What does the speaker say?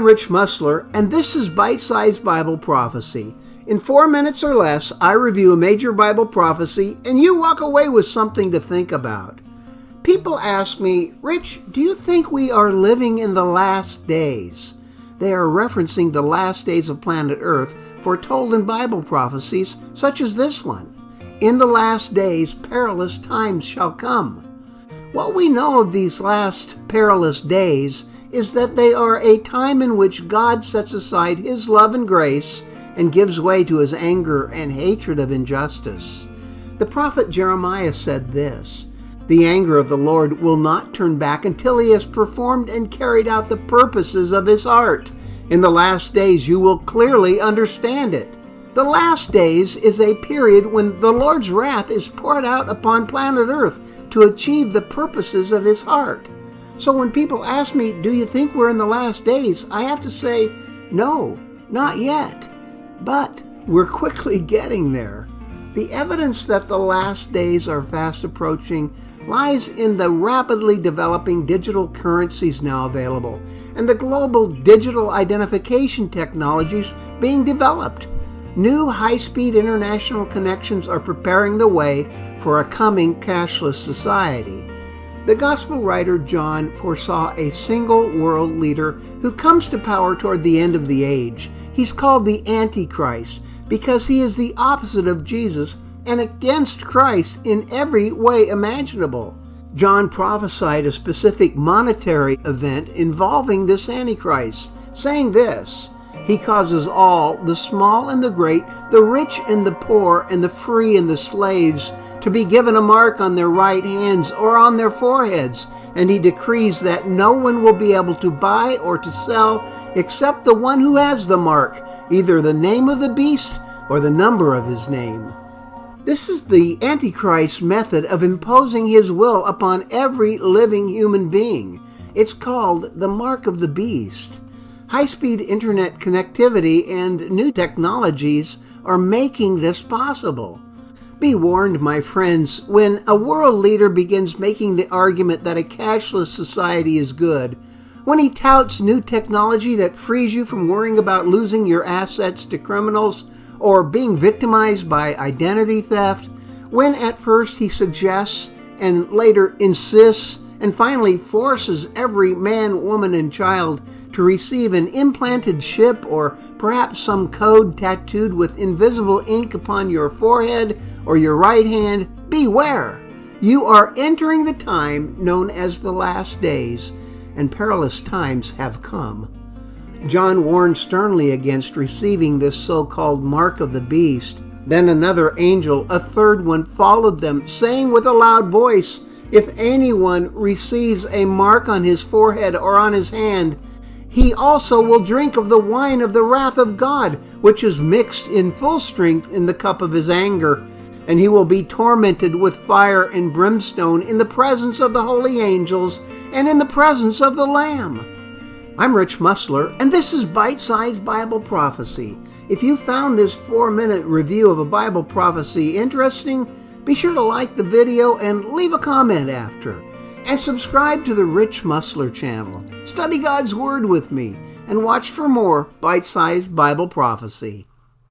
I'm Rich Mussler, and this is Bitesized Bible Prophecy. In 4 minutes or less, I review a major Bible prophecy, and you walk away with something to think about. People ask me, Rich, do you think we are living in the last days? They are referencing the last days of planet Earth foretold in Bible prophecies, such as this one. In the last days, perilous times shall come. What we know of these last perilous days is that they are a time in which God sets aside His love and grace and gives way to His anger and hatred of injustice. The prophet Jeremiah said this, "The anger of the Lord will not turn back until He has performed and carried out the purposes of His heart. In the last days you will clearly understand it." The last days is a period when the Lord's wrath is poured out upon planet Earth to achieve the purposes of His heart. So when people ask me, do you think we're in the last days? I have to say, no, not yet. But we're quickly getting there. The evidence that the last days are fast approaching lies in the rapidly developing digital currencies now available and the global digital identification technologies being developed. New high-speed international connections are preparing the way for a coming cashless society. The gospel writer John foresaw a single world leader who comes to power toward the end of the age. He's called the AntiChrist because he is the opposite of Jesus and against Christ in every way imaginable. John prophesied a specific monetary event involving this Antichrist, saying this, "He causes all, the small and the great, the rich and the poor, and the free and the slaves, to be given a mark on their right hands or on their foreheads, and he decrees that no one will be able to buy or to sell except the one who has the mark, either the name of the beast or the number of his name." This is the Antichrist's method of imposing his will upon every living human being. It's called the mark of the beast. High-speed internet connectivity and new technologies are making this possible. Be warned, my friends, when a world leader begins making the argument that a cashless society is good, when he touts new technology that frees you from worrying about losing your assets to criminals or being victimized by identity theft, when at first he suggests and later insists and finally forces every man, woman, and child to receive an implanted chip or perhaps some code tattooed with invisible ink upon your forehead or your right hand, beware! You are entering the time known as the last days, and perilous times have come. John warned sternly against receiving this so-called mark of the beast. Then another angel, a third one, followed them, saying with a loud voice, "If anyone receives a mark on his forehead or on his hand, he also will drink of the wine of the wrath of God, which is mixed in full strength in the cup of his anger. And he will be tormented with fire and brimstone in the presence of the holy angels and in the presence of the Lamb." I'm Rich Mussler, and this is Bite-Sized Bible Prophecy. If you found this 4-minute review of a Bible prophecy interesting, be sure to like the video and leave a comment after. And subscribe to the Rich Mussler channel. Study God's Word with me and watch for more Bite-Sized Bible Prophecy.